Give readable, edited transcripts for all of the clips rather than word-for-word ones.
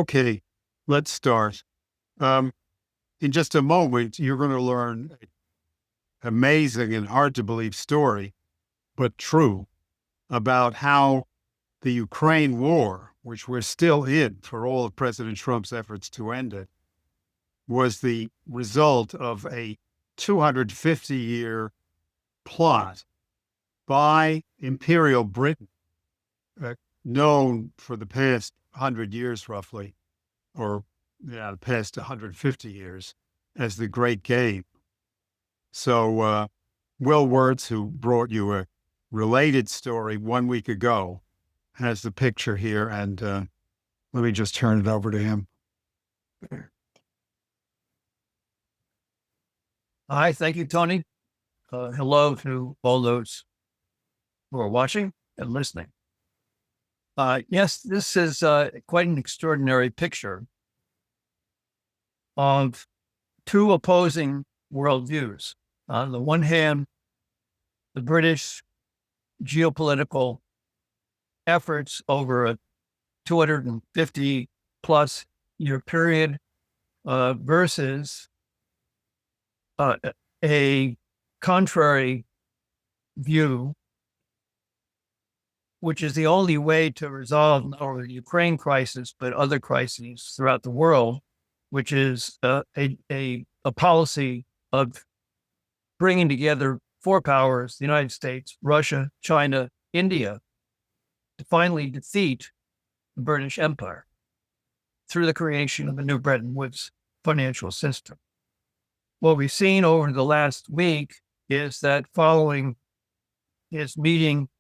Okay, let's start. Um, in just a moment, you're going to learn an amazing and hard to believe story, but true, about how the Ukraine war, which we're still in for all of President Trump's efforts to end it, was the result of a 250-year plot by Imperial Britain, uh, known for the past 100 years roughly, or the past 150 years, as the Great Game. So Will Wirtz, who brought you a related story 1 week ago, has the picture here, and let me just turn it over to him. Hi, thank you, Tony. Hello to all those who are watching and listening. Yes, this is quite an extraordinary picture of two opposing worldviews. On the one hand, the British geopolitical efforts over a 250 plus year period versus a contrary view, which is the only way to resolve not only the Ukraine crisis, but other crises throughout the world, which is a policy of bringing together four powers, the United States, Russia, China, India, to finally defeat the British Empire through the creation of a new Bretton Woods financial system. What we've seen over the last week is that following his meeting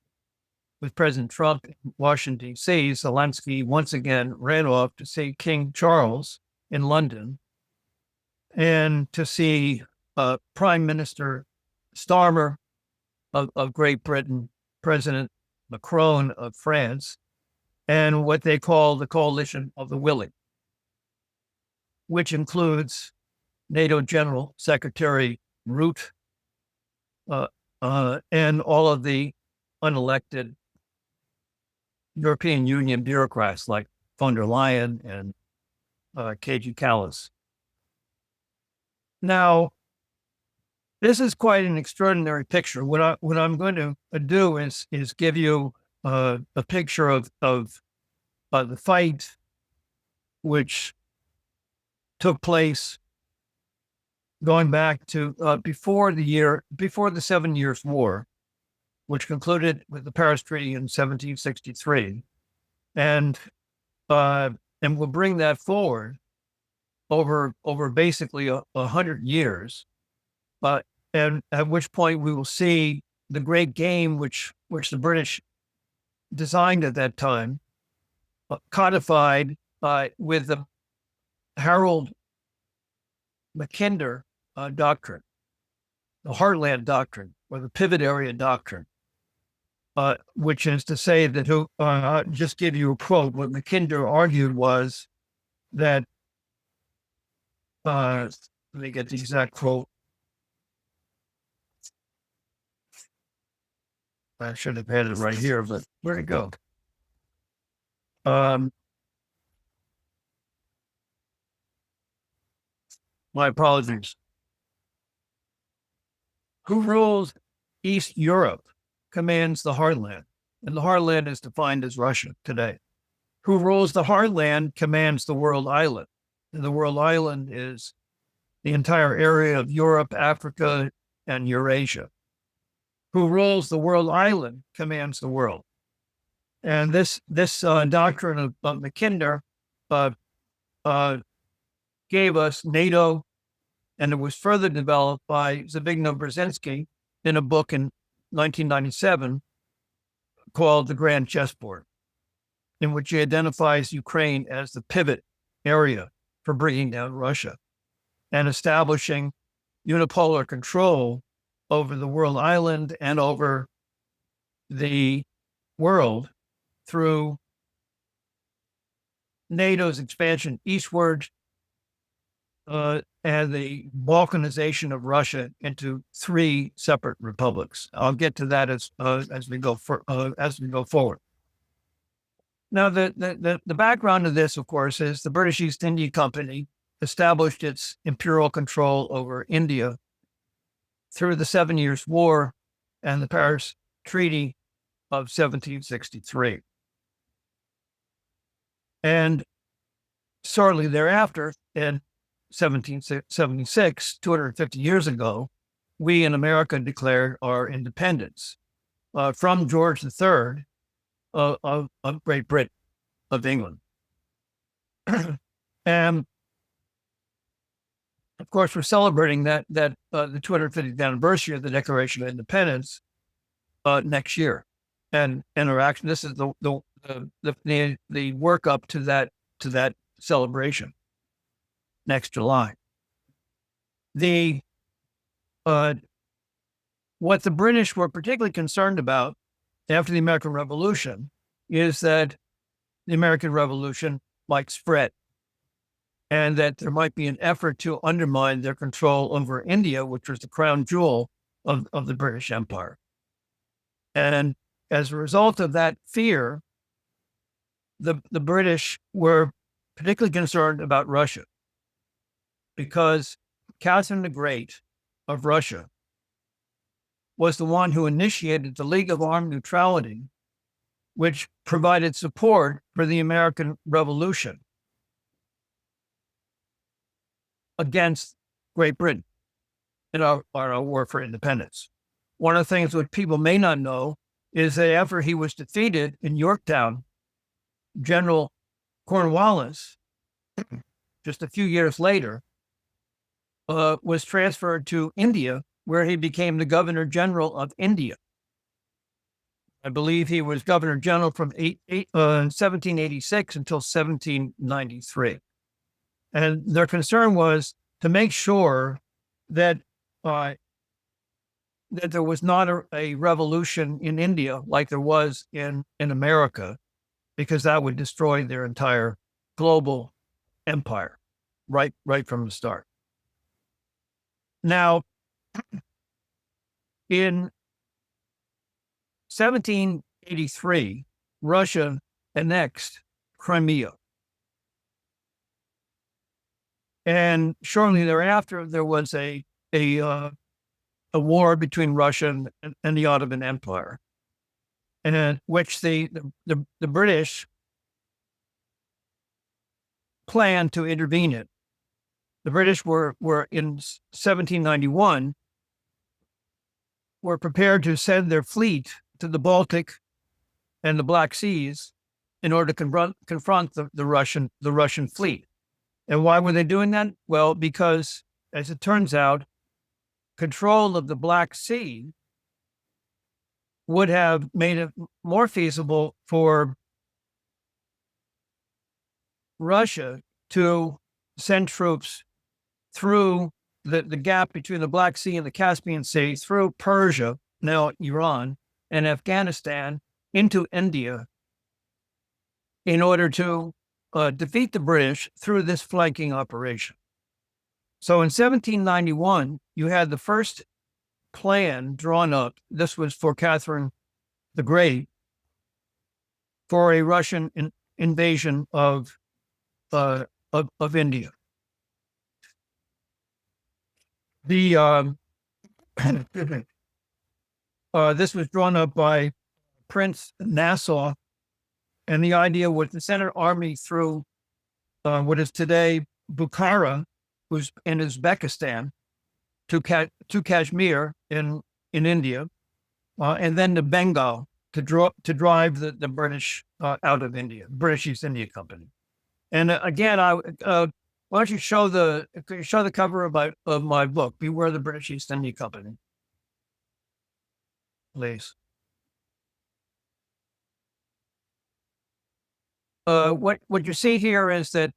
with President Trump in Washington, D.C., Zelensky once again ran off to see King Charles in London and to see Prime Minister Starmer of Great Britain, President Macron of France, and what they call the Coalition of the Willing, which includes NATO General Secretary Rutte and all of the unelected European Union bureaucrats like von der Leyen and KG Callas. Now, this is quite an extraordinary picture. What I'm going to do is give you a picture of the fight which took place going back to before the 7 Years' War, which concluded with the Paris Treaty in 1763, and we'll bring that forward over basically 100 years, and at which point we will see the Great Game, which the British designed at that time, codified with the Harold Mackinder doctrine, the Heartland doctrine, or the pivot area doctrine, which is to say that, just give you a quote, what Mackinder argued was that, let me get the exact quote. I should have had it right here, but where'd it go? My apologies. Who rules East Europe commands the Heartland, and the Heartland is defined as Russia today. Who rules the Heartland commands the world island, and the world island is the entire area of Europe, Africa, and Eurasia. Who rules the world island commands the world. And this doctrine of Mackinder gave us NATO, and it was further developed by Zbigniew Brzezinski in a book in 1997 called The Grand Chessboard, in which he identifies Ukraine as the pivot area for bringing down Russia and establishing unipolar control over the world island and over the world through NATO's expansion eastward and the balkanization of Russia into three separate republics. I'll get to that as we go forward. Now, the background of this, of course, is the British East India Company established its imperial control over India through the 7 Years' War and the Paris Treaty of 1763. And shortly thereafter, in 1776, 250 years ago, we in America declared our independence from George III of Great Britain, of England. And of course, we're celebrating the 250th anniversary of the Declaration of Independence next year. And interaction. This is the work up to that celebration next July. What the British were particularly concerned about after the American Revolution is that the American Revolution might spread, and that there might be an effort to undermine their control over India, which was the crown jewel of the British Empire. And as a result of that fear, the British were particularly concerned about Russia, because Catherine the Great of Russia was the one who initiated the League of Armed Neutrality, which provided support for the American Revolution against Great Britain in our war for independence. One of the things which people may not know is that after he was defeated in Yorktown, General Cornwallis, just a few years later, was transferred to India, where he became the Governor General of India. I believe he was Governor General from 1786 until 1793. And their concern was to make sure that that there was not a revolution in India like there was in America, because that would destroy their entire global empire right from the start. Now, in 1783, Russia annexed Crimea. And shortly thereafter, there was a war between Russia and the Ottoman Empire, in which the British planned to intervene in. The British were in 1791 were prepared to send their fleet to the Baltic and the Black Seas in order to confront the Russian fleet. And why were they doing that? Well, because, as it turns out, control of the Black Sea would have made it more feasible for Russia to send troops through the gap between the Black Sea and the Caspian Sea, through Persia, now Iran, and Afghanistan, into India, in order to defeat the British through this flanking operation. So in 1791, you had the first plan drawn up. This was for Catherine the Great, for a Russian invasion of India. This was drawn up by Prince Nassau, and the idea was to send an army through what is today Bukhara, who's in Uzbekistan, to Kashmir in India, and then to Bengal to drive the British out of India, British East India Company. And again, why don't you show the cover of my book, Beware the British East India Company, please. What you see here is that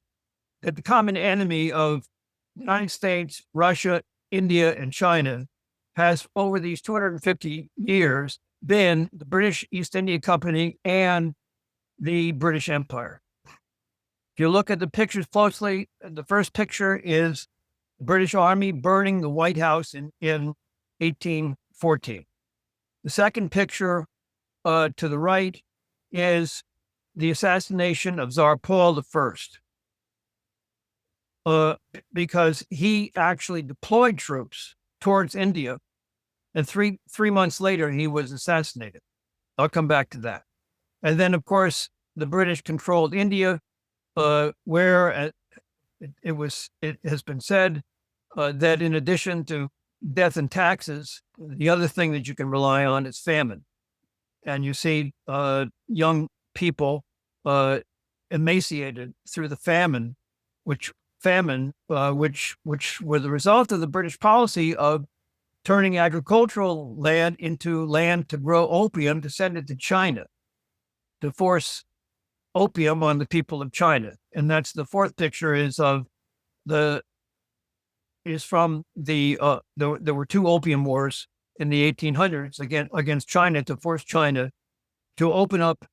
the common enemy of the United States, Russia, India, and China has, over these 250 years, been the British East India Company and the British Empire. If you look at the pictures closely, the first picture is the British Army burning the White House in 1814. The second picture to the right is the assassination of Tsar Paul I, because he actually deployed troops towards India, and three months later he was assassinated. I'll come back to that. And then, of course, the British controlled India, where it has been said that in addition to death and taxes, the other thing that you can rely on is famine. And you see young people emaciated through the famine, which were the result of the British policy of turning agricultural land into land to grow opium, to send it to China, to force opium on the people of China. And that's the fourth picture from there were two opium wars in the 1800s against China, to force China to open up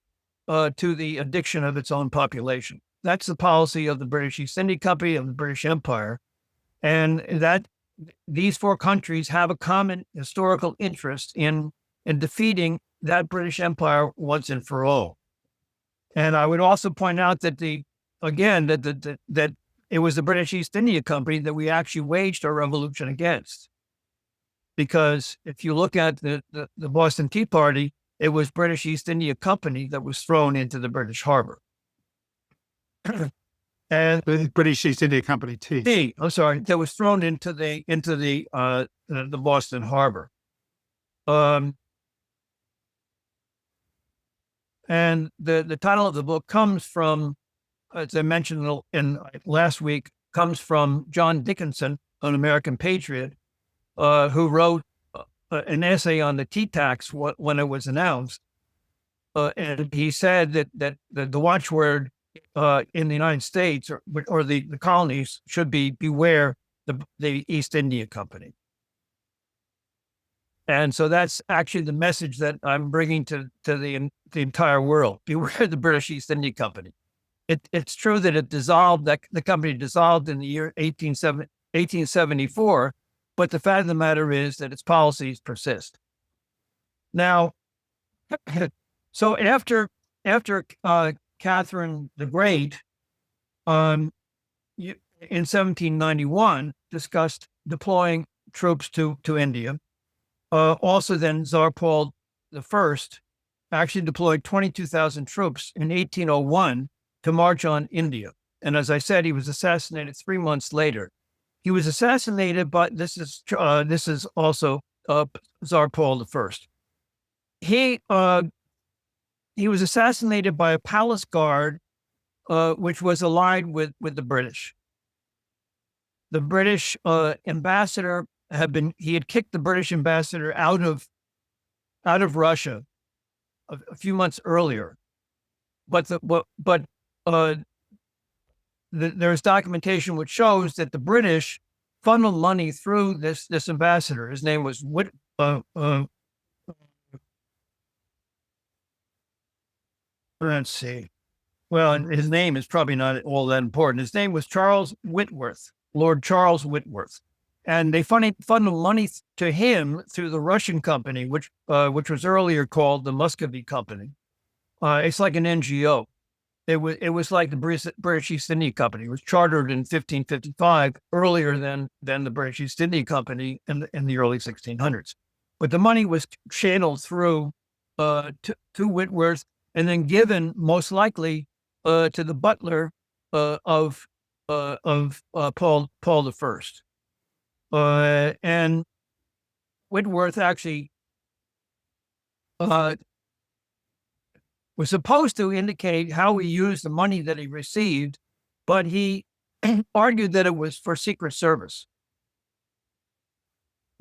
to the addiction of its own population. That's the policy of the British East India Company, of the British Empire. And that these four countries have a common historical interest in defeating that British Empire once and for all. And I would also point out that that it was the British East India Company that we actually waged our revolution against. Because if you look at the Boston Tea Party, it was British East India Company that was thrown into the British harbor. And the British East India Company tea. That was thrown into the Boston harbor. And the title of the book comes from, as I mentioned in last week, comes from John Dickinson, an American patriot, who wrote an essay on the tea tax when it was announced. And he said that the watchword in the United States or the colonies should be beware the East India Company. And so that's actually the message that I'm bringing to the entire world. Beware the British East India Company. It's true that the company dissolved in the year 1874, but the fact of the matter is that its policies persist. Now, so after Catherine the Great, in 1791, discussed deploying troops to India. Also, then Tsar Paul I actually deployed 22,000 troops in 1801 to march on India. And as I said, he was assassinated 3 months later. He was assassinated, but this is also Tsar Paul I. He was assassinated by a palace guard, which was allied with the British. The British ambassador had kicked the British ambassador out of Russia a few months earlier, but there's documentation which shows that the British funneled money through this ambassador. His name was let's see. Well, his name is probably not all that important. His name was Charles Whitworth, Lord Charles Whitworth. And they funneled money to him through the Russian company, which was earlier called the Muscovy Company. It's like an NGO. It was like the British East India Company. It was chartered in 1555, earlier than the British East India Company in the early 1600s. But the money was channeled through to Whitworth, and then given most likely to the butler of Paul I. And Whitworth actually was supposed to indicate how he used the money that he received, but he argued that it was for Secret Service.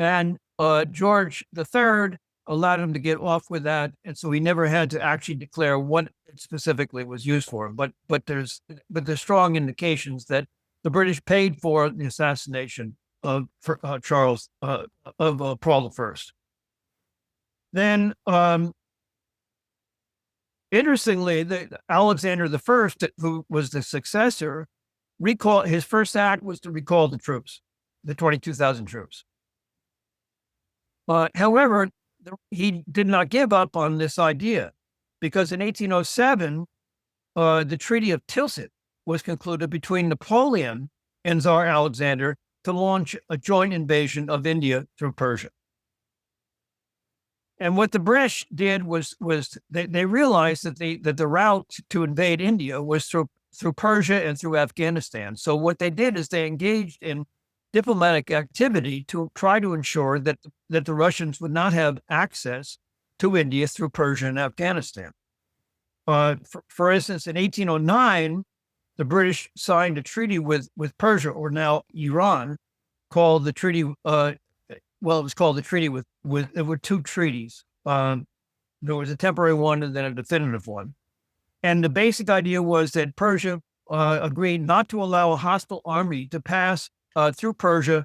And George III allowed him to get off with that, and so he never had to actually declare what it specifically was used for. But there's strong indications that the British paid for the assassination of Paul I. Then, interestingly, Alexander I, who was the successor, his first act was to recall the troops, the 22,000 troops. However, he did not give up on this idea, because in 1807, the Treaty of Tilsit was concluded between Napoleon and Tsar Alexander to launch a joint invasion of India through Persia. And what the British did was they realized that the route to invade India was through Persia and through Afghanistan. So what they did is they engaged in diplomatic activity to try to ensure that the Russians would not have access to India through Persia and Afghanistan. For instance, in 1809, the British signed a treaty with Persia, or now Iran, called the treaty. It was called the treaty there were two treaties. There was a temporary one and then a definitive one. And the basic idea was that Persia agreed not to allow a hostile army to pass through Persia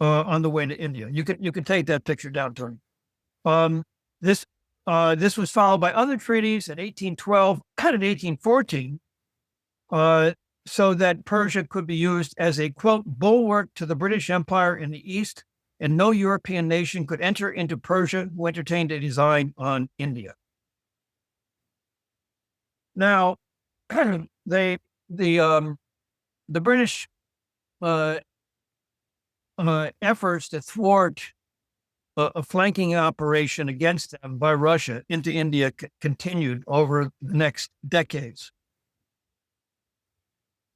on the way to India. You can take that picture down, Tony. This was followed by other treaties in 1812 and in 1814, so that Persia could be used as a, quote, bulwark to the British Empire in the East, and no European nation could enter into Persia who entertained a design on India. Now, the British efforts to thwart a flanking operation against them by Russia into India continued over the next decades.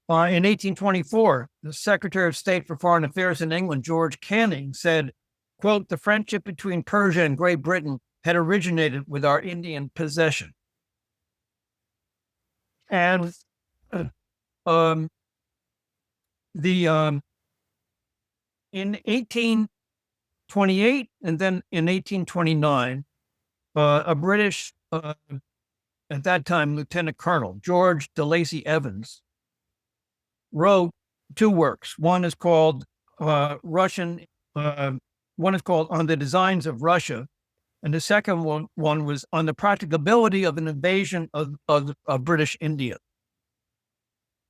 In 1824, the Secretary of State for Foreign Affairs in England, George Canning, said, quote, the friendship between Persia and Great Britain had originated with our Indian possession. And in 1828 and then in 1829, a British, at that time, Lieutenant Colonel George de Lacy Evans, wrote two works. One is called On the Designs of Russia, and the second one was on the practicability of an invasion of British India.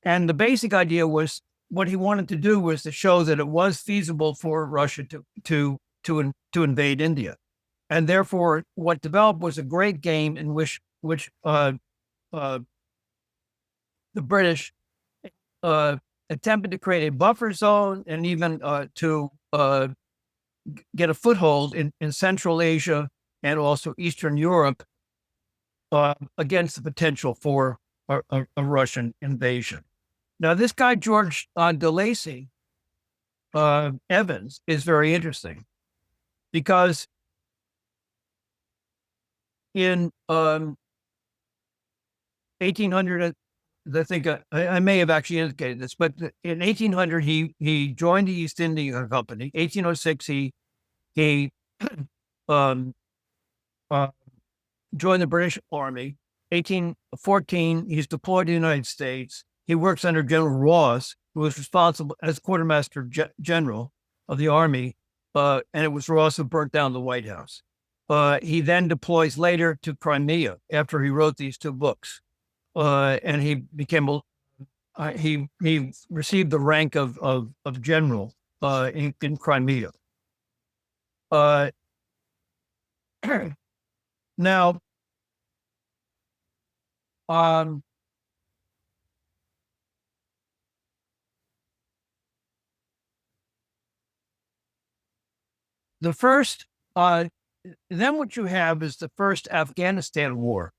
And the basic idea was, what he wanted to do was to show that it was feasible for Russia to invade India, and therefore what developed was a great game in which the British attempted to create a buffer zone and even to get a foothold in Central Asia and also Eastern Europe against the potential for a Russian invasion. Now, this guy, George de Lacy Evans, is very interesting because in 1800, I think I may have actually indicated this, but in 1800, he joined the East India Company. 1806, he joined the British Army. 1814, he's deployed to the United States. He works under General Ross, who was responsible as Quartermaster General of the Army, and it was Ross who burnt down the White House. He then deploys later to Crimea after he wrote these two books. And he became he received the rank of general in Crimea. Now, the first, then what you have is the first Afghanistan war.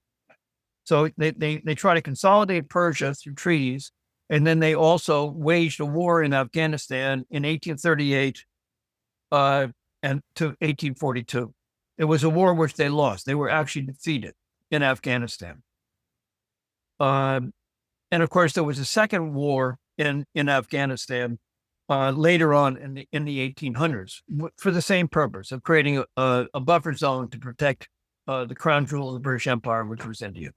So they try to consolidate Persia through treaties, and then they also waged a war in Afghanistan in 1838 and to 1842. It was a war which they lost. They were actually defeated in Afghanistan. And of course, there was a second war in Afghanistan later on in the 1800s for the same purpose of creating a buffer zone to protect the crown jewel of the British Empire, which was India.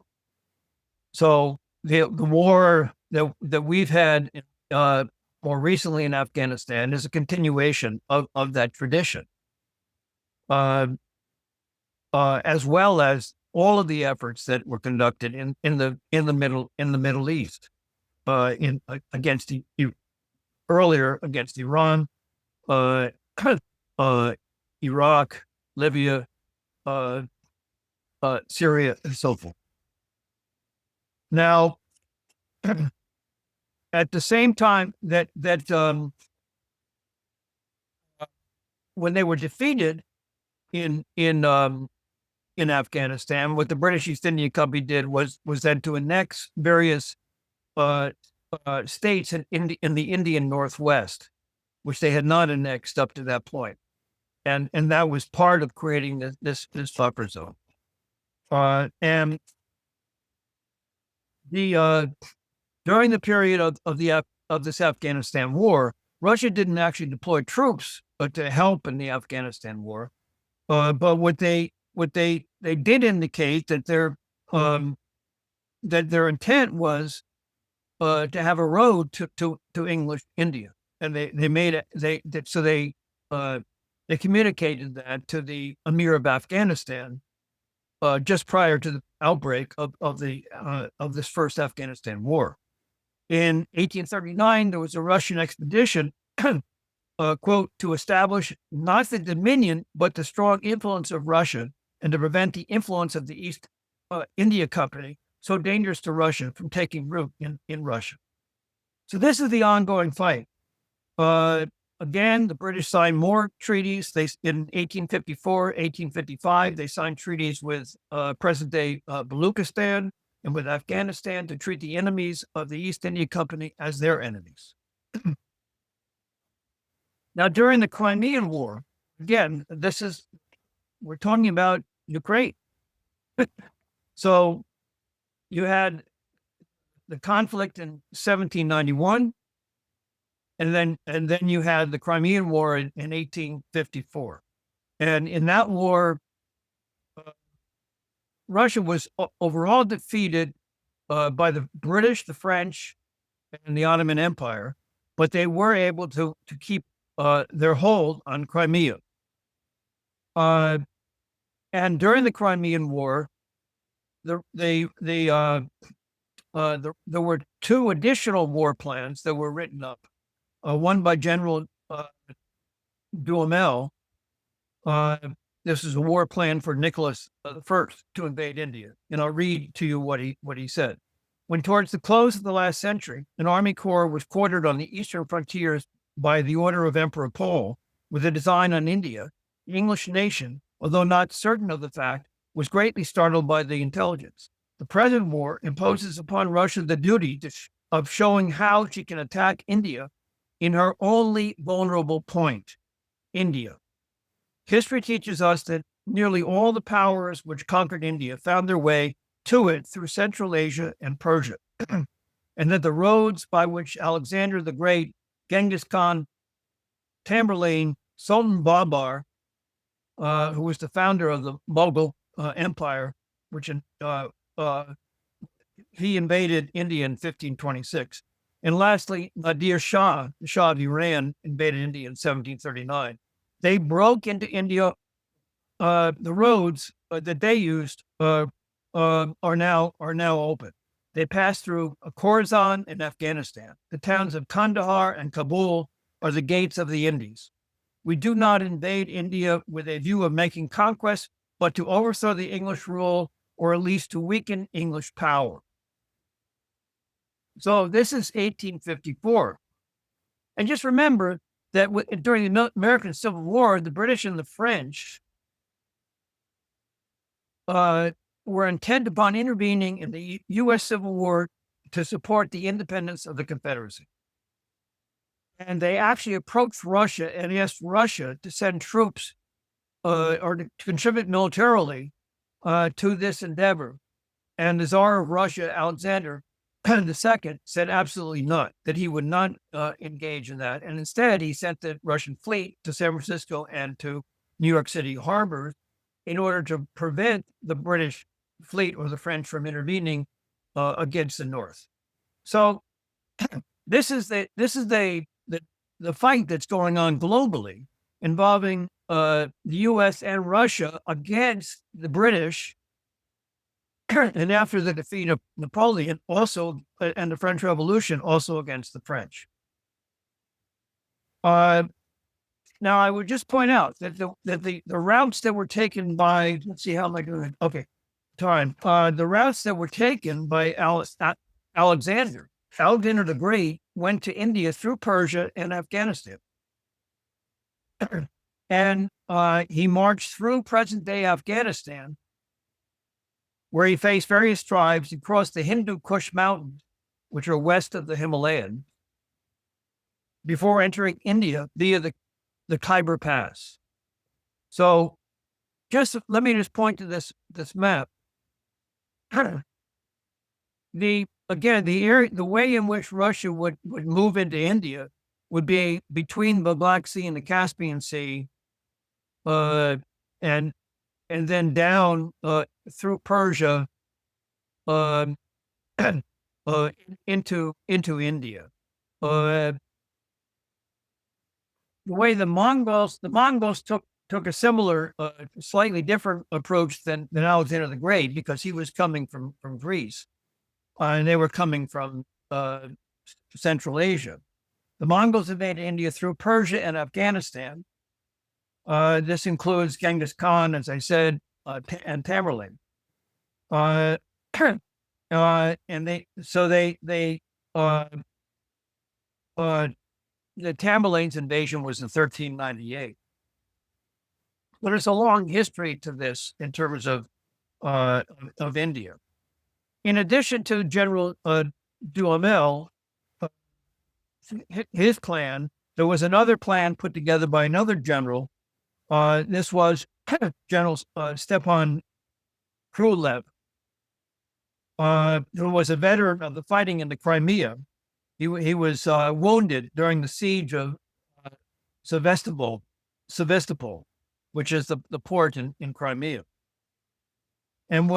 So the war that we've had more recently in Afghanistan is a continuation of that tradition, as well as all of the efforts that were conducted in the Middle East, against Iran, Iraq, Libya, Syria, and so forth. Now, at the same time that when they were defeated in Afghanistan, what the British East India Company did was then to annex various uh, states in the Indian Northwest, which they had not annexed up to that point, and that was part of creating this buffer zone. And the during the period of this Afghanistan war, Russia didn't actually deploy troops to help in the Afghanistan war, but what they did indicate that their intent was to have a road to English India, and they made it. They communicated that to the Emir of Afghanistan just prior to the outbreak of this first Afghanistan war. In 1839, there was a Russian expedition, quote, to establish not the dominion, but the strong influence of Russia and to prevent the influence of the East India Company, so dangerous to Russia, from taking root in Russia. So this is the ongoing fight. Again, the British signed more treaties. In 1854, 1855, they signed treaties with present-day Baluchistan and with Afghanistan to treat the enemies of the East India Company as their enemies. Now, during the Crimean War, again, we're talking about Ukraine. So you had the conflict in 1791, and then you had the Crimean War in 1854. And in that war, Russia was overall defeated by the British, the French, and the Ottoman Empire, but they were able to keep their hold on Crimea. And during the Crimean War, there were two additional war plans that were written up. One by General Duhamel. This is a war plan for Nicholas I to invade India, and I'll read to you what he said. When towards the close of the last century, an army corps was quartered on the eastern frontiers by the order of Emperor Paul, with a design on India, the English nation, although not certain of the fact, was greatly startled by the intelligence. The present war imposes upon Russia the duty of showing how she can attack India in her only vulnerable point, India. History teaches us that nearly all the powers which conquered India found their way to it through Central Asia and Persia, and that the roads by which Alexander the Great, Genghis Khan, Tamerlane, Sultan Babar, who was the founder of the Mughal Empire, which he invaded India in 1526. And lastly, Nadir Shah, the Shah of Iran, invaded India in 1739. They broke into India. The roads that they used are now open. They passed through Khorasan in Afghanistan. The towns of Kandahar and Kabul are the gates of the Indies. We do not invade India with a view of making conquest, but to overthrow the English rule, or at least to weaken English power. So this is 1854. And just remember that during the American Civil War, the British and the French were intent upon intervening in the U.S. Civil War to support the independence of the Confederacy. And they actually approached Russia and asked Russia to send troops or to contribute militarily to this endeavor. And the Tsar of Russia, Alexander II, said absolutely not, that he would not engage in that. And instead, he sent the Russian fleet to San Francisco and to New York City harbors in order to prevent the British fleet or the French from intervening against the North. So this is the fight that's going on globally, involving the U.S. and Russia against the British, and after the defeat of Napoleon, also, and the French Revolution, also against the French. Now, I would just point out that the routes that were taken by, let's see, how am I doing? Okay. time. The routes that were taken by Alexander the Great went to India through Persia and Afghanistan. And he marched through present-day Afghanistan, where he faced various tribes. He crossed the Hindu Kush Mountains, which are west of the Himalayan, before entering India via the Khyber Pass. So let me just point to this map. The way in which Russia would move into India would be between the Black Sea and the Caspian Sea, and then down through Persia into India. The way the Mongols took a similar, slightly different approach than Alexander the Great, because he was coming from Greece, and they were coming from Central Asia. The Mongols invaded India through Persia and Afghanistan. This includes Genghis Khan, as I said, and Tamerlane. And the Tamerlane's invasion was in 1398. But there's a long history to this in terms of India. In addition to General Duhamel, his plan, there was another plan put together by another general. This was General Stepan Krylev, who was a veteran of the fighting in the Crimea. He was wounded during the siege of Sevastopol, which is the port in Crimea. And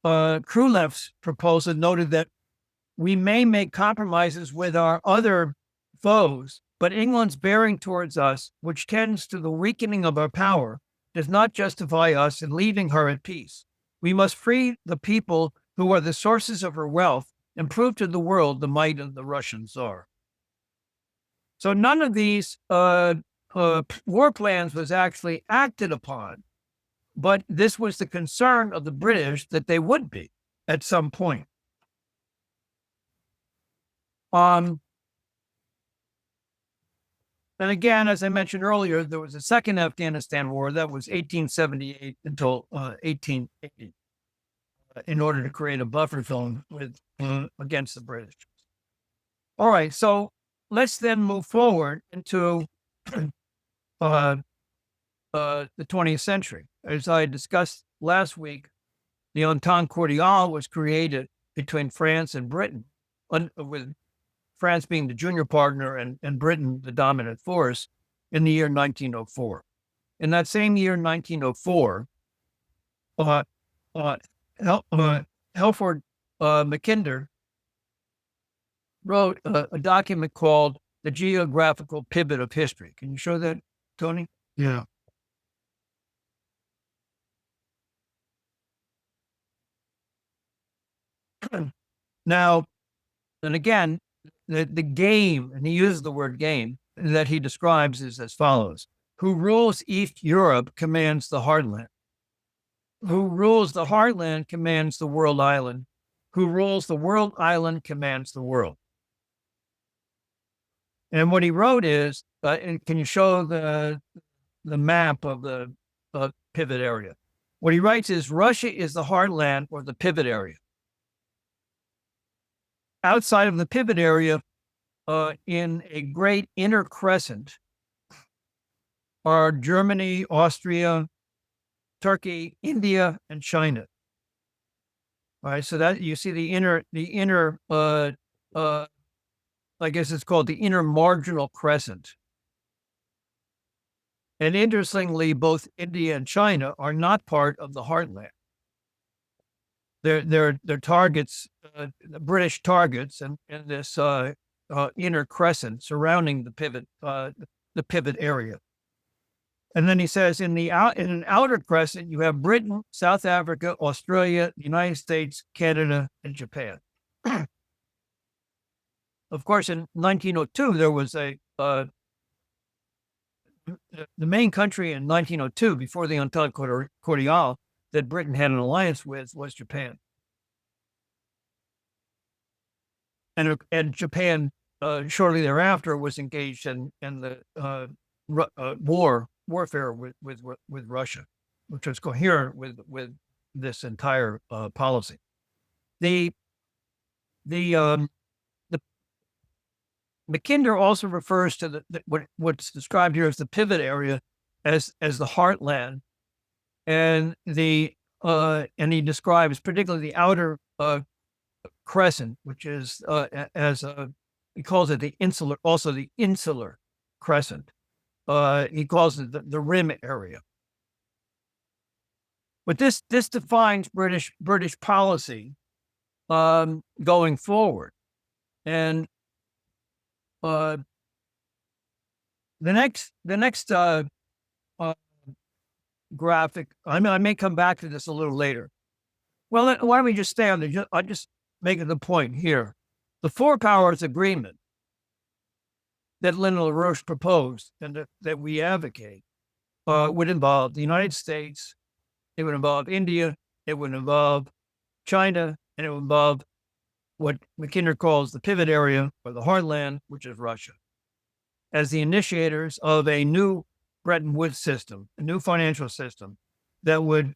Krylev's proposal noted that we may make compromises with our other foes, but England's bearing towards us, which tends to the weakening of our power, does not justify us in leaving her at peace. We must free the people who are the sources of her wealth and prove to the world the might of the Russian Tsar. So none of these war plans was actually acted upon, but this was the concern of the British that they would be at some point. And again, as I mentioned earlier, there was a second Afghanistan war that was 1878 until 1880, in order to create a buffer zone against the British. All right, so let's then move forward into the 20th century. As I discussed last week, the Entente Cordiale was created between France and Britain, with France being the junior partner and Britain the dominant force, in the year 1904. In that same year, 1904, Halford Mackinder wrote a document called The Geographical Pivot of History. Can you show that, Tony? Yeah. Now, and again, the game, and he uses the word game, that he describes is as follows. Who rules East Europe commands the Heartland. Who rules the Heartland commands the world island. Who rules the world island commands the world. And what he wrote is, and can you show the map of the pivot area? What he writes is, Russia is the heartland or the pivot area. Outside of the pivot area, in a great inner crescent, are Germany, Austria, Turkey, India, and China. All right, so that you see the inner, I guess it's called the inner marginal crescent. And interestingly, both India and China are not part of the heartland. They're targets, the British targets, and this inner crescent surrounding the pivot area. And then he says, in an outer crescent, you have Britain, South Africa, Australia, the United States, Canada, and Japan. Of course, in 1902, there was the main country in 1902, before the Entente Cordiale, that Britain had an alliance with was Japan. And Japan shortly thereafter was engaged in the warfare with Russia, which was coherent with this entire policy. The Mackinder also refers to what's described here as the pivot area as the Heartland, and he describes particularly the outer crescent, which is he calls it the insular crescent. He calls it the rim area. But this defines British policy going forward. And the next graphic, I may come back to this a little later. Well, why don't we just stay on the? I'll just make the point here. The Four Powers Agreement that Lyndon LaRoche proposed and that we advocate would involve the United States, it would involve India, it would involve China, and it would involve what Mackinder calls the pivot area or the Heartland, which is Russia, as the initiators of a new Bretton Woods system, a new financial system that would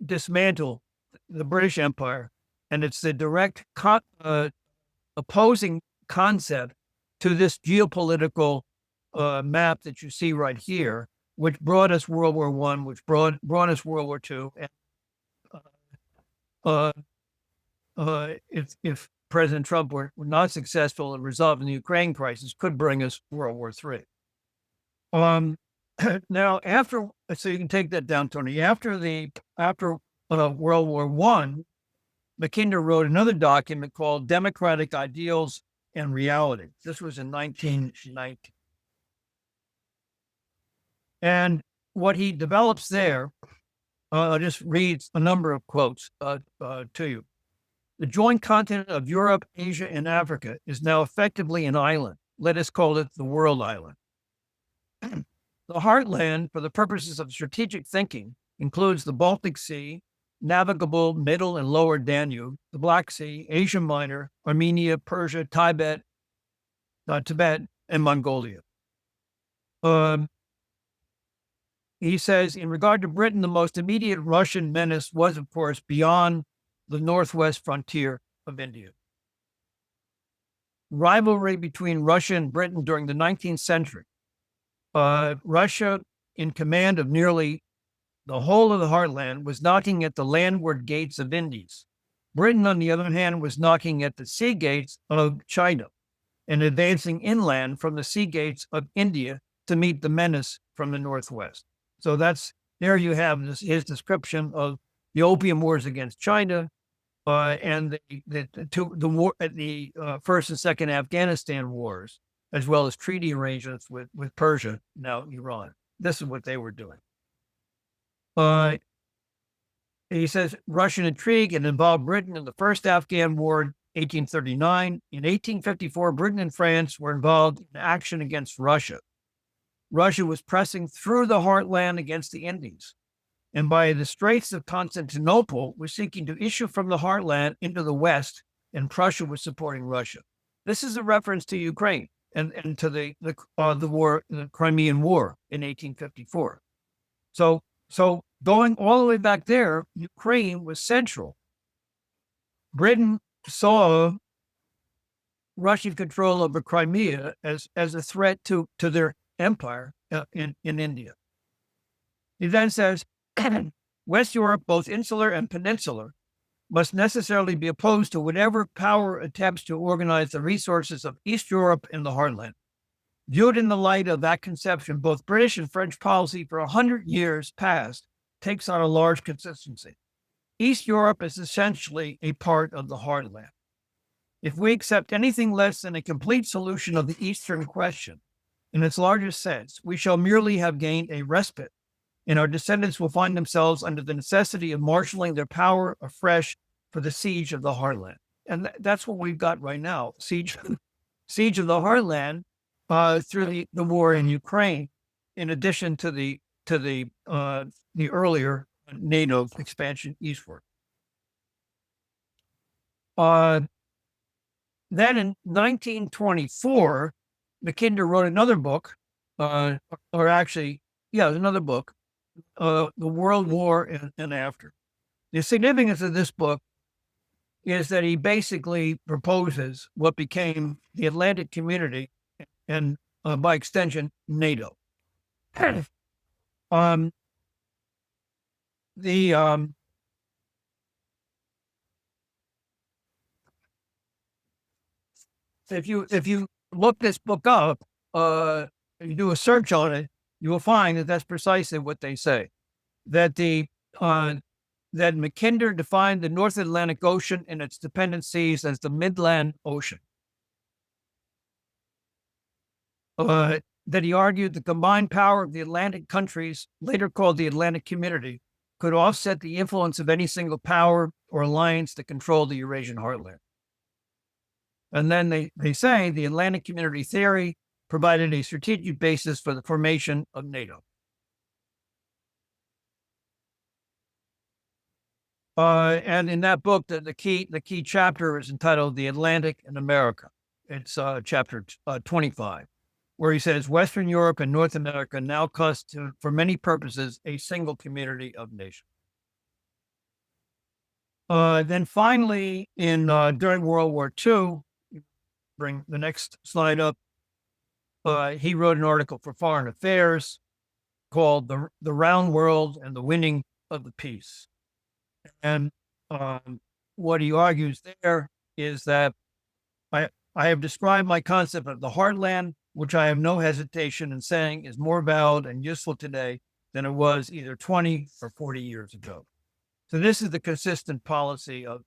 dismantle the British Empire. And it's the direct opposing concept to this geopolitical map that you see right here, which brought us World War I, which brought us World War II. And if President Trump were not successful in resolving the Ukraine crisis, could bring us World War III. Now, so you can take that down, Tony. After World War I, Mackinder wrote another document called Democratic Ideals and Reality. This was in 1990. And what he develops there, I'll just read a number of quotes to you. The joint continent of Europe, Asia, and Africa is now effectively an island. Let us call it the world island. The Heartland, for the purposes of strategic thinking, includes the Baltic Sea, navigable middle and lower Danube, the Black Sea, Asia Minor, Armenia, Persia, Tibet, and Mongolia. He says, in regard to Britain, the most immediate Russian menace was, of course, beyond the northwest frontier of India. Rivalry between Russia and Britain during the 19th century. Russia, in command of nearly the whole of the Heartland, was knocking at the landward gates of Indies. Britain, on the other hand, was knocking at the sea gates of China and advancing inland from the sea gates of India to meet the menace from the northwest. So there you have his description of the Opium Wars against China and the first and second Afghanistan wars, as well as treaty arrangements with Persia, now Iran. This is what they were doing. He says Russian intrigue had involved Britain in the first Afghan war in 1839. In 1854, Britain and France were involved in action against Russia. Russia was pressing through the Heartland against the Indies, and by the Straits of Constantinople was seeking to issue from the Heartland into the West, and Prussia was supporting Russia. This is a reference to Ukraine and to the war, the Crimean War in 1854. So going all the way back there, Ukraine was central. Britain saw Russian control over Crimea as a threat to their empire in India. He then says, West Europe, both insular and peninsular, must necessarily be opposed to whatever power attempts to organize the resources of East Europe in the Heartland. Viewed in the light of that conception, both British and French policy for 100 years past takes on a large consistency. East Europe is essentially a part of the Heartland. If we accept anything less than a complete solution of the Eastern question, in its largest sense, we shall merely have gained a respite, and our descendants will find themselves under the necessity of marshaling their power afresh for the siege of the Heartland. And that's what we've got right now, siege of the Heartland through the war in Ukraine, in addition to the earlier NATO expansion eastward. Then in 1924, Mackinder wrote another book, it was another book, The World War and After. The significance of this book is that he basically proposes what became the Atlantic Community and, by extension, NATO. If you look this book up, you do a search on it, you will find that that's precisely what they say. That that Mackinder defined the North Atlantic Ocean and its dependencies as the Midland Ocean. That he argued the combined power of the Atlantic countries, later called the Atlantic Community, could offset the influence of any single power or alliance that controlled the Eurasian heartland. And then they say the Atlantic Community theory provided a strategic basis for the formation of NATO. And in that book, the key chapter is entitled "The Atlantic and America." It's chapter 25, where he says Western Europe and North America now constitute, for many purposes, a single community of nations. Then finally, during World War II, bring the next slide up. He wrote an article for Foreign Affairs called "The Round World and the Winning of the Peace." And what he argues there is that I have described my concept of the heartland, which I have no hesitation in saying is more valid and useful today than it was either 20 or 40 years ago. So this is the consistent policy of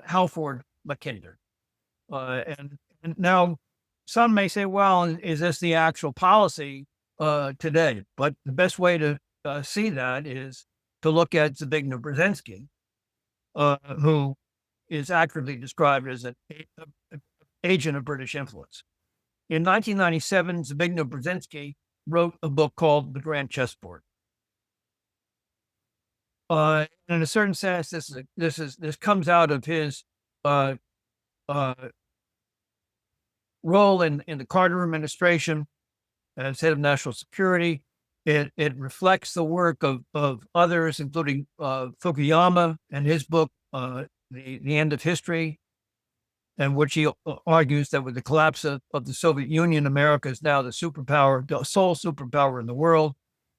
Halford Mackinder. And now some may say, well, is this the actual policy today? But the best way to see that is to look at Zbigniew Brzezinski, who is accurately described as an agent of British influence. In 1997, Zbigniew Brzezinski wrote a book called The Grand Chessboard. In a certain sense, this comes out of his role in the Carter administration as head of national security. It reflects the work of others, including Fukuyama and his book, The End of History, in which he argues that with the collapse of the Soviet Union, America is now the sole superpower in the world.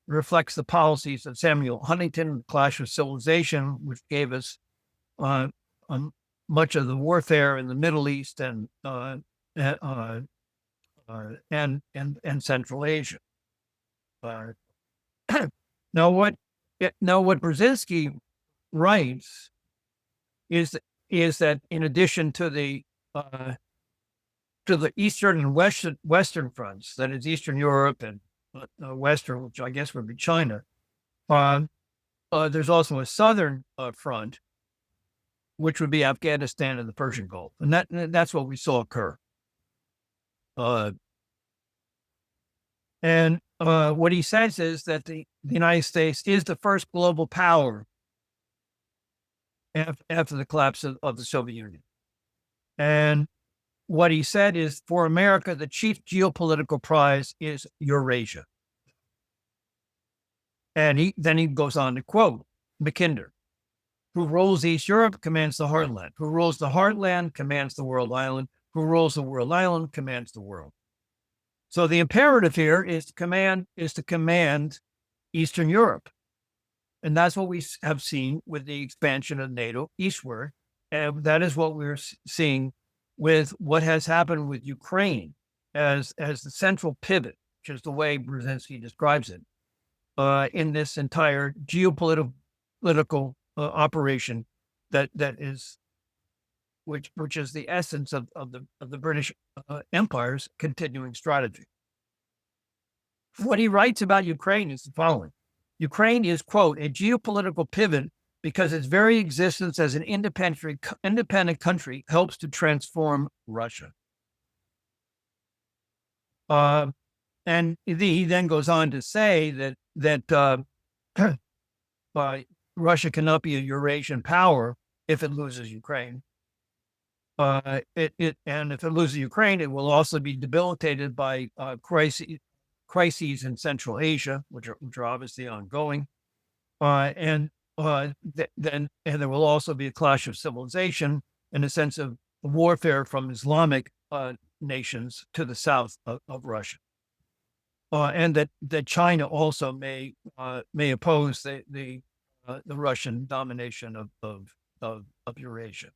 It reflects the policies of Samuel Huntington, The Clash of Civilization, which gave us much of the warfare in the Middle East and Central Asia. Now what Brzezinski writes is that in addition to the eastern and western fronts, that is Eastern Europe and Western, which I guess would be China, there's also a southern front, which would be Afghanistan and the Persian Gulf, and that's what we saw occur. And what he says is that the United States is the first global power after the collapse of the Soviet Union. And what he said is, for America, the chief geopolitical prize is Eurasia. And he goes on to quote Mackinder: "Who rules East Europe commands the heartland. Who rules the heartland commands the world island. Who rules the world island commands the world." So the imperative here is to command Eastern Europe. And that's what we have seen with the expansion of NATO eastward. And that is what we're seeing with what has happened with Ukraine as the central pivot, which is the way Brzezinski describes it, in this entire geopolitical operation that is which is the essence of the British Empire's continuing strategy. What he writes about Ukraine is the following: Ukraine is, quote, "a geopolitical pivot because its very existence as an independent country helps to transform Russia." And he then goes on to say that Russia cannot be a Eurasian power if it loses Ukraine. And if it loses Ukraine, it will also be debilitated by crises in Central Asia, which are obviously ongoing. Then there will also be a clash of civilization in a sense of warfare from Islamic nations to the south of Russia, and that China also may oppose the Russian domination of Eurasia.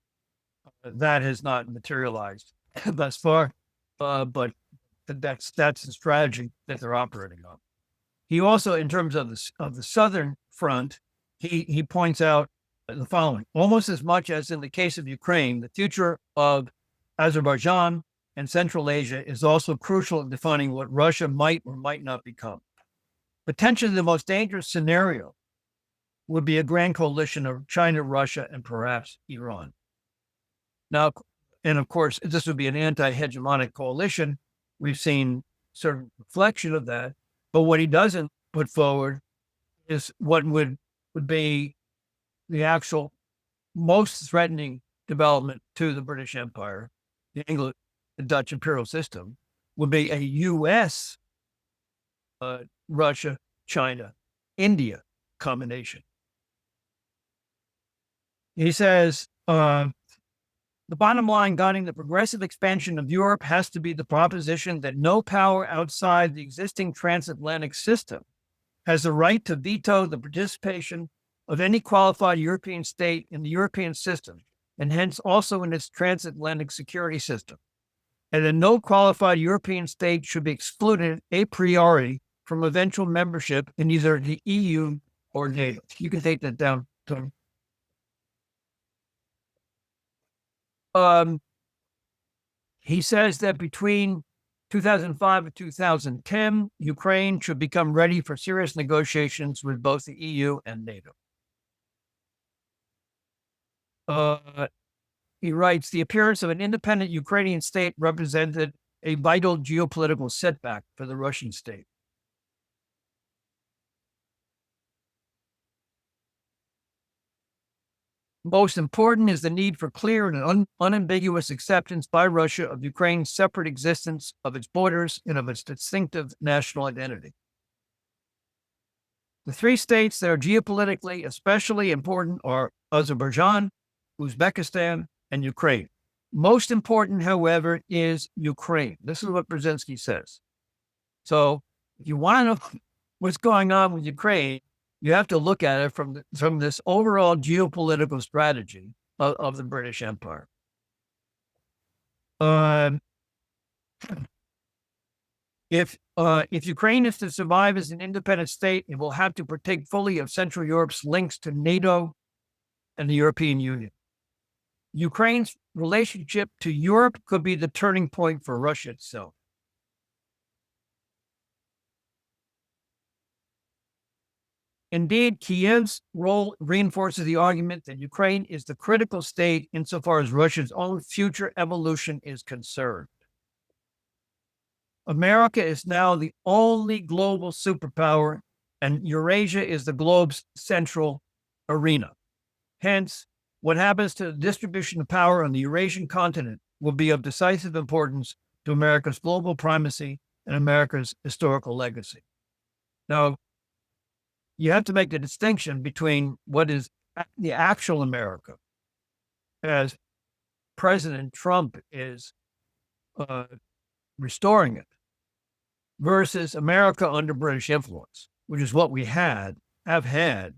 That has not materialized thus far, but that's the strategy that they're operating on. He also, in terms of the southern front, he points out the following: almost as much as in the case of Ukraine, the future of Azerbaijan and Central Asia is also crucial in defining what Russia might or might not become. Potentially the most dangerous scenario would be a grand coalition of China, Russia, and perhaps Iran. Now, and of course, this would be an anti-hegemonic coalition. We've seen certain reflection of that, but what he doesn't put forward is what would be the actual most threatening development to the British Empire, the Dutch imperial system, would be a U.S., Russia, China, India combination. He says, the bottom line guiding the progressive expansion of Europe has to be the proposition that no power outside the existing transatlantic system has the right to veto the participation of any qualified European state in the European system, and hence also in its transatlantic security system, and that no qualified European state should be excluded a priori from eventual membership in either the EU or NATO. You can take that down, Tony. He says that between 2005 and 2010, Ukraine should become ready for serious negotiations with both the EU and NATO. He writes, the appearance of an independent Ukrainian state represented a vital geopolitical setback for the Russian state. Most important is the need for clear and unambiguous acceptance by Russia of Ukraine's separate existence, of its borders, and of its distinctive national identity. The three states that are geopolitically especially important are Azerbaijan, Uzbekistan, and Ukraine. Most important, however, is Ukraine. This is what Brzezinski says. So if you want to know what's going on with Ukraine, you have to look at it from this overall geopolitical strategy of the British Empire. If Ukraine is to survive as an independent state, it will have to partake fully of Central Europe's links to NATO and the European Union. Ukraine's relationship to Europe could be the turning point for Russia itself. Indeed, Kiev's role reinforces the argument that Ukraine is the critical state insofar as Russia's own future evolution is concerned. America is now the only global superpower, and Eurasia is the globe's central arena. Hence, what happens to the distribution of power on the Eurasian continent will be of decisive importance to America's global primacy and America's historical legacy. Now, you have to make the distinction between what is the actual America, as President Trump is restoring it, versus America under British influence, which is what we have had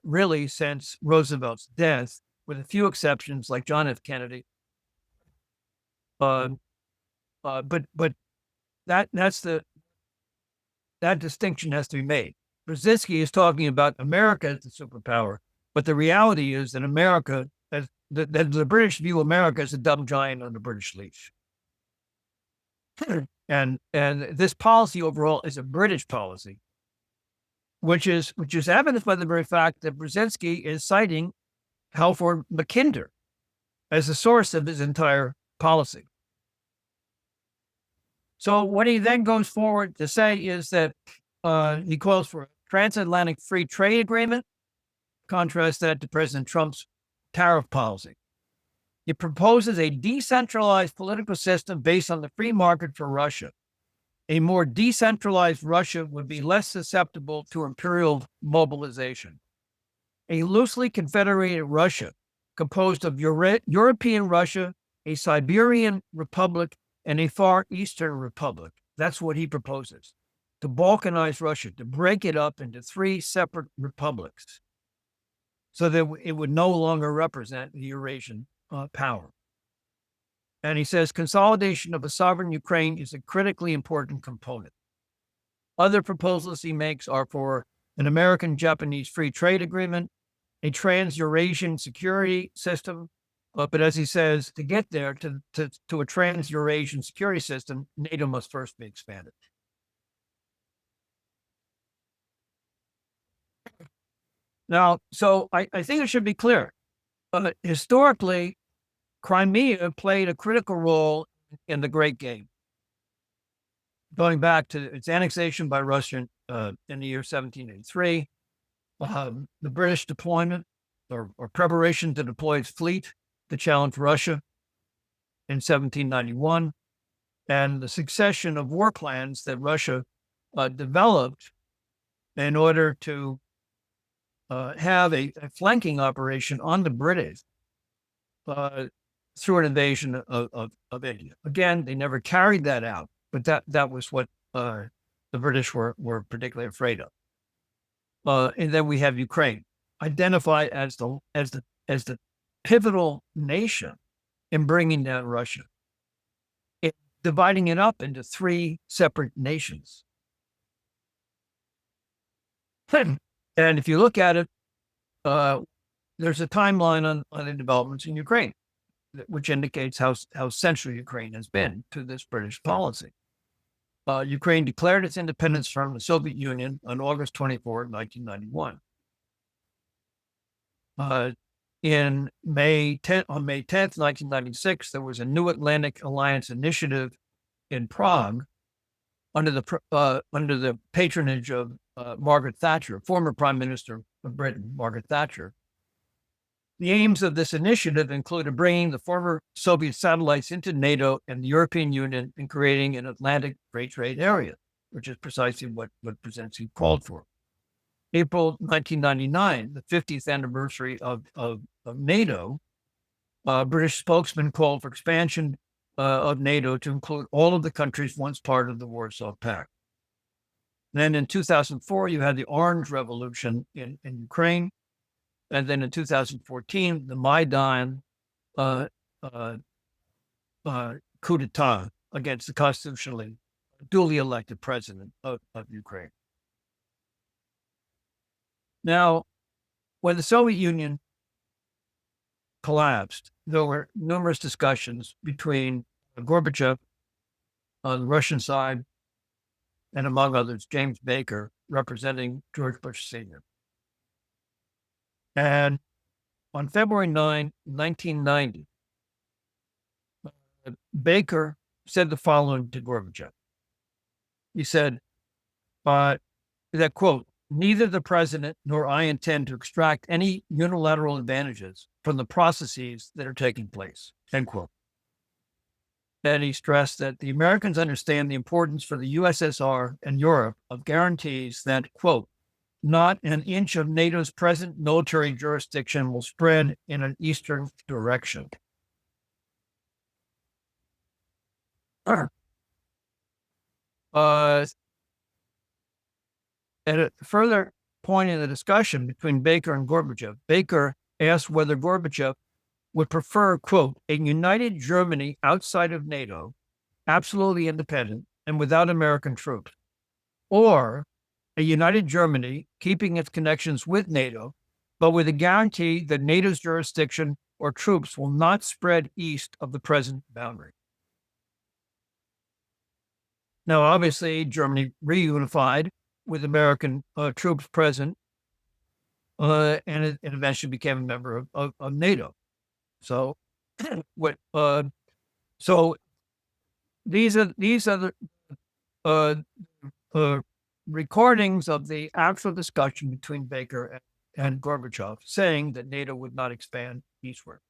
really since Roosevelt's death, with a few exceptions like John F. Kennedy. But that distinction has to be made. Brzezinski is talking about America as the superpower, but the reality is that America, the British view America as a dumb giant on the British leash. And this policy overall is a British policy, which is evidenced by the very fact that Brzezinski is citing Halford Mackinder as the source of his entire policy. So what he then goes forward to say is that he calls for a transatlantic free trade agreement contrast that to President Trump's tariff policy. It proposes a decentralized political system based on the free market for Russia. A more decentralized Russia would be less susceptible to imperial mobilization. A loosely confederated Russia composed of European Russia, a Siberian republic, and a Far Eastern republic. That's what he proposes. To balkanize Russia, to break it up into 3 separate republics so that it would no longer represent the Eurasian power. And he says consolidation of a sovereign Ukraine is a critically important component. Other proposals he makes are for an American-Japanese free trade agreement, a trans-Eurasian security system. But as he says, to get there, to a trans-Eurasian security system, NATO must first be expanded. Now, so I think it should be clear. Historically, Crimea played a critical role in the Great Game, going back to its annexation by Russia in the year 1783, the British deployment or preparation to deploy its fleet to challenge Russia in 1791, and the succession of war plans that Russia developed in order to have a flanking operation on the British through an invasion of India. Again, they never carried that out, but that was what the British were particularly afraid of. And then we have Ukraine, identified as the pivotal nation in bringing down Russia, dividing it up into 3 separate nations. And if you look at it, there's a timeline on the developments in Ukraine, which indicates how central Ukraine has been to this British policy. Ukraine declared its independence from the Soviet Union on August 24, 1991. On May 10th, 1996, there was a New Atlantic Alliance initiative in Prague under the patronage of Margaret Thatcher, former Prime Minister of Britain, Margaret Thatcher. The aims of this initiative included bringing the former Soviet satellites into NATO and the European Union and creating an Atlantic free trade area, which is precisely what Brzezinski called for. April 1999, the 50th anniversary of NATO, British spokesman called for expansion of NATO to include all of the countries once part of the Warsaw Pact. Then in 2004, you had the Orange Revolution in Ukraine. And then in 2014, the Maidan coup d'etat against the constitutionally duly elected president of Ukraine. Now, when the Soviet Union collapsed, there were numerous discussions between Gorbachev on the Russian side and, among others, James Baker, representing George Bush Sr. And on February 9, 1990, Baker said the following to Gorbachev. He said that, quote, "Neither the president nor I intend to extract any unilateral advantages from the processes that are taking place," end quote. And he stressed that the Americans understand the importance for the USSR and Europe of guarantees that, quote, "not an inch of NATO's present military jurisdiction will spread in an eastern direction." At a further point in the discussion between Baker and Gorbachev, Baker asked whether Gorbachev would prefer, quote, "a united Germany outside of NATO, absolutely independent and without American troops, or a united Germany keeping its connections with NATO, but with a guarantee that NATO's jurisdiction or troops will not spread east of the present boundary." Now, obviously, Germany reunified with American troops present, and it eventually became a member of NATO. So, so these are the recordings of the actual discussion between Baker and Gorbachev, saying that NATO would not expand eastward.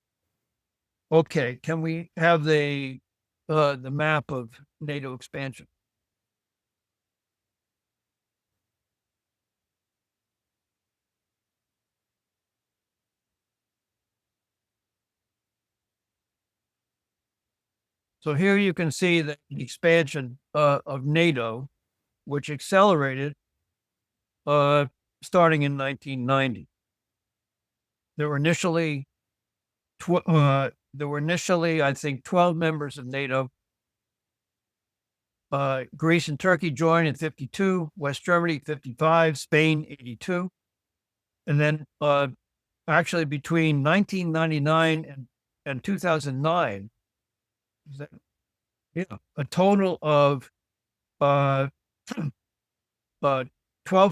Okay, can we have the map of NATO expansion? So here you can see the expansion of NATO, which accelerated starting in 1990. There were initially, I think, 12 members of NATO. Greece and Turkey joined in 52, West Germany 55, Spain 82, and then actually between 1999 and 2009, a total of 12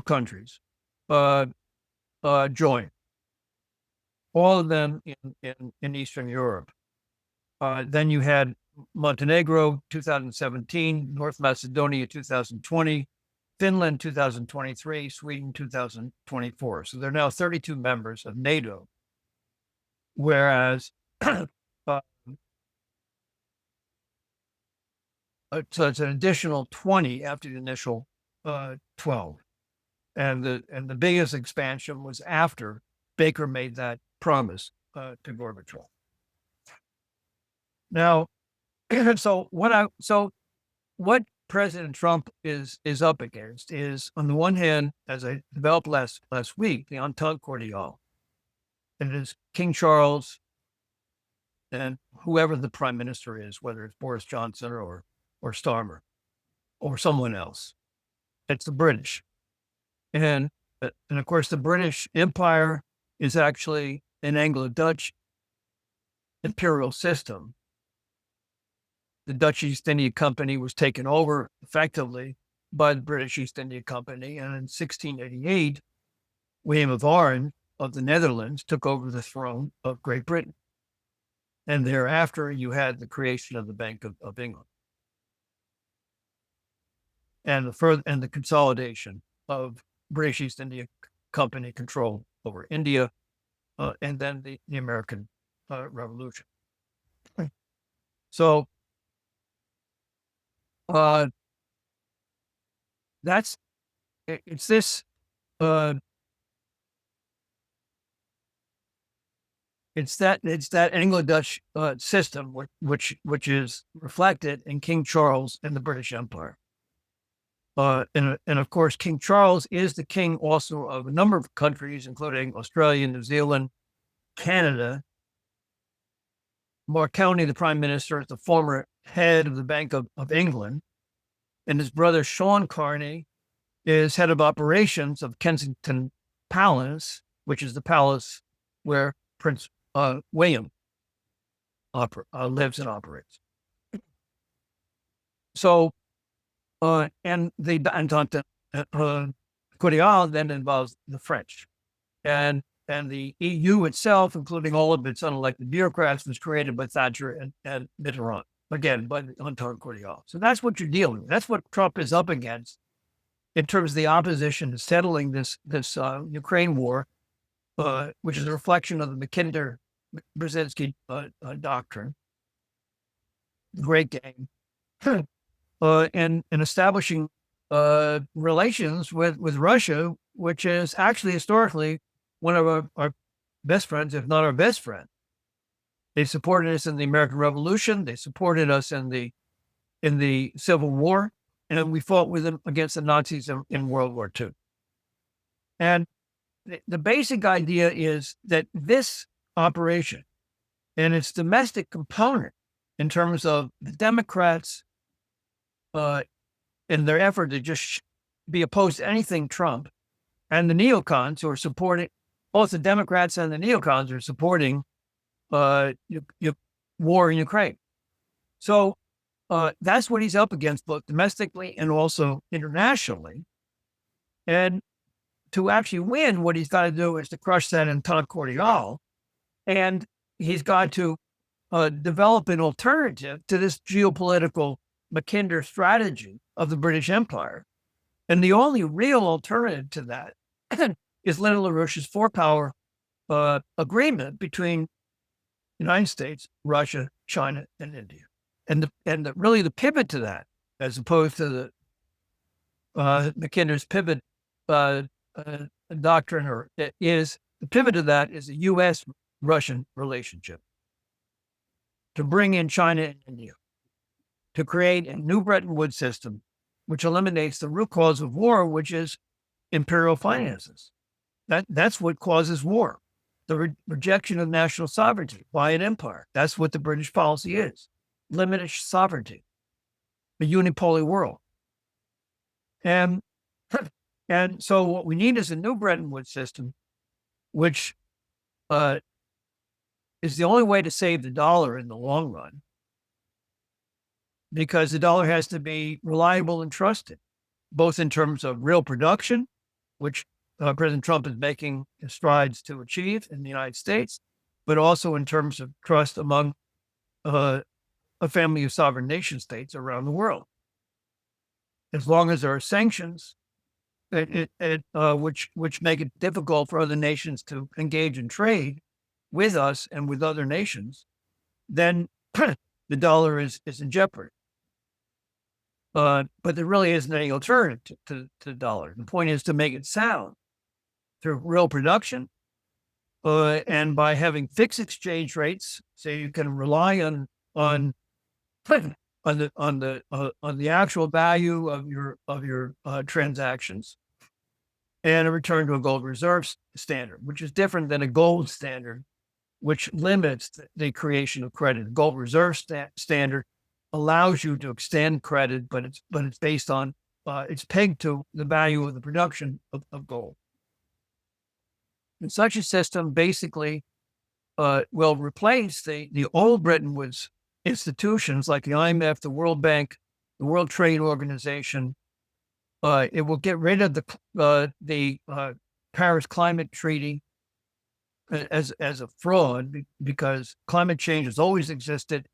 countries joined, all of them in Eastern Europe. Then you had Montenegro 2017, North Macedonia 2020, Finland 2023, Sweden 2024. So there are now 32 members of NATO, whereas so it's an additional 20 after the initial 12. And the biggest expansion was after Baker made that promise to Gorbachev. Now, so what President Trump is up against is, on the one hand, as I developed last week, the Entente Cordiale. And it is King Charles and whoever the prime minister is, whether it's Boris Johnson or Starmer or someone else. It's the British. And of course, the British Empire is actually an Anglo-Dutch imperial system. The Dutch East India Company was taken over effectively by the British East India Company. And in 1688, William of Orange of the Netherlands took over the throne of Great Britain. And thereafter, you had the creation of the Bank of England and the consolidation of British East India Company control over India, and then the American Revolution. So it's this it's that Anglo-Dutch system which is reflected in King Charles and the British Empire. And of course, King Charles is the king also of a number of countries, including Australia, New Zealand, Canada. Mark Carney, the prime minister, is the former head of the Bank of England. And his brother, Sean Carney, is head of operations of Kensington Palace, which is the palace where Prince William lives and operates. So, and the Entente Cordiale then involves the French. And the EU itself, including all of its unelected bureaucrats, was created by Thatcher and Mitterrand, again, by the Entente Cordiale. So that's what you're dealing with. That's what Trump is up against in terms of the opposition to settling this Ukraine war, which is a reflection of the Mackinder-Brzezinski doctrine, the Great Game, and establishing relations with Russia, which is actually historically one of our best friends, if not our best friend. They supported us in the American Revolution. They supported us in the Civil War, and we fought with them against the Nazis in World War II. And the basic idea is that this operation and its domestic component, in terms of the Democrats in their effort to just be opposed to anything Trump, and the neocons who are supporting, both the Democrats and the neocons are supporting war in Ukraine. So that's what he's up against, both domestically and also internationally. And to actually win, what he's got to do is to crush that Entente Cordiale, and he's got to develop an alternative to this geopolitical Mackinder strategy of the British Empire. And the only real alternative to that is Lyndon LaRouche's four-power agreement between the United States, Russia, China, and India. And really the pivot to that, as opposed to the Mackinder's pivot doctrine, is the pivot of that is a U.S.-Russian relationship to bring in China and India, to create a new Bretton Woods system, which eliminates the root cause of war, which is imperial finances. That's what causes war. The rejection of national sovereignty by an empire. That's what the British policy is. Limited sovereignty, a unipolar world. And so what we need is a new Bretton Woods system, which is the only way to save the dollar in the long run, because the dollar has to be reliable and trusted, both in terms of real production, which President Trump is making strides to achieve in the United States, but also in terms of trust among a family of sovereign nation states around the world. As long as there are sanctions, which make it difficult for other nations to engage in trade with us and with other nations, then the dollar is in jeopardy. But there really isn't any alternative to the dollar. The point is to make it sound through real production, and by having fixed exchange rates, so you can rely on the actual value of your transactions, and a return to a gold reserve standard, which is different than a gold standard, which limits the creation of credit. Gold reserve standard allows you to extend credit, but it's based on it's pegged to the value of the production of gold. And such a system basically will replace the old Bretton Woods institutions like the IMF, the World Bank, the World Trade Organization. It will get rid of the Paris Climate Treaty as a fraud, because climate change has always existed,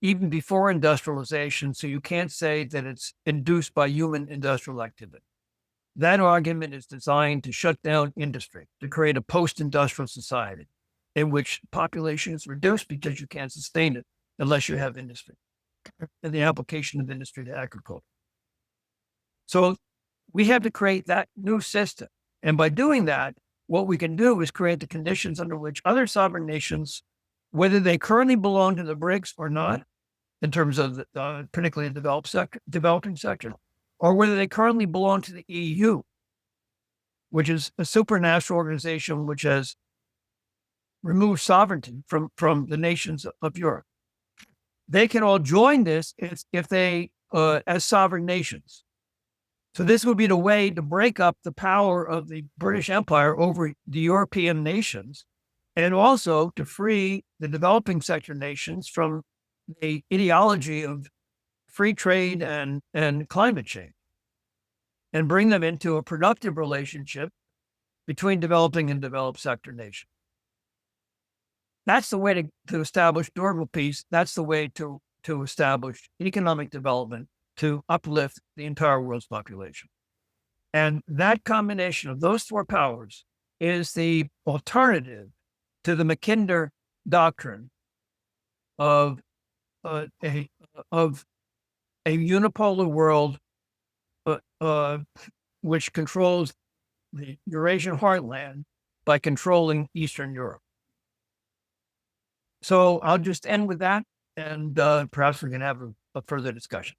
even before industrialization. So you can't say that it's induced by human industrial activity. That argument is designed to shut down industry, to create a post-industrial society in which population is reduced because you can't sustain it unless you have industry and the application of industry to agriculture. So we have to create that new system. And by doing that, what we can do is create the conditions under which other sovereign nations, whether they currently belong to the BRICS or not, in terms of particularly the developing sector, or whether they currently belong to the EU, which is a supranational organization which has removed sovereignty from the nations of Europe. They can all join this if they, as sovereign nations. So this would be the way to break up the power of the British Empire over the European nations, and also to free the developing sector nations from the ideology of free trade and climate change, and bring them into a productive relationship between developing and developed sector nations. That's the way to establish durable peace. That's the way to establish economic development, to uplift the entire world's population. And that combination of those four powers is the alternative to the Mackinder doctrine of a unipolar world, which controls the Eurasian heartland by controlling Eastern Europe. So I'll just end with that, and perhaps we can have a further discussion.